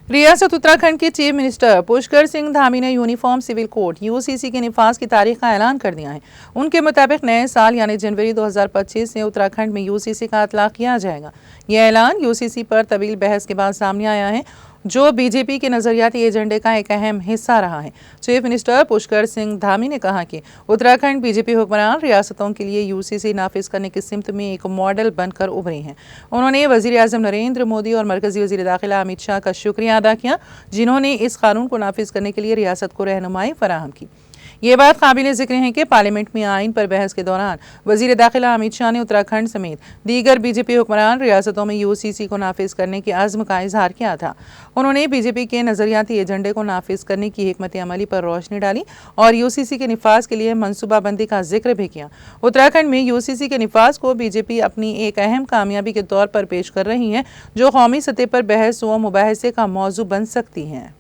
रियासत उत्तराखंड के chief minister Pushkar Singh Dhami ने यूनिफॉर्म सिविल कोड यूसीसी के निफाज की तारीख का ऐलान कर दिया है। उनके मुताबिक नए साल यानी जनवरी 2025 से उत्तराखंड में यूसीसी का इतलाक किया जाएगा। यह ऐलान यूसीसी पर तवील बहस के बाद सामने आया है, जो बीजेपी के नजरियाती एजेंडे का एक अहम हिस्सा रहा है। चीफ मिनिस्टर पुष्कर सिंह धामी ने कहा कि उत्तराखंड बीजेपी हुक्मरान रियासतों के लिए यूसीसी नाफिज करने की सिमत में एक मॉडल बनकर उभरे हैं। उन्होंने वजीर आजम नरेंद्र मोदी और मरकजी वजीर दाखिला अमित शाह का शुक्रिया अदा किया, जिन्होंने इस कानून को नाफिज करने के लिए रियासत को रहनुमाई फराहम की। ये बात काबिल जिक्र है कि पार्लियामेंट में आइन पर बहस के दौरान वजीर दाखिला अमित शाह ने उत्तराखंड समेत दीगर बीजेपी हुक्मरान रियासतों में यूसीसी को नाफिज करने के आज़्म का इजहार किया था। उन्होंने बीजेपी के नजरियाती एजेंडे को नाफिज करने की हिकमत अमली पर रोशनी डाली और यूसीसी के निफाज के लिए मनसूबाबंदी का जिक्र भी किया। उत्तराखंड में यूसीसी के निफाज को बीजेपी अपनी एक अहम कामयाबी के तौर पर पेश कर रही है, जो कौमी सतह पर बहस व मुबाहसे का मौजू बन सकती है।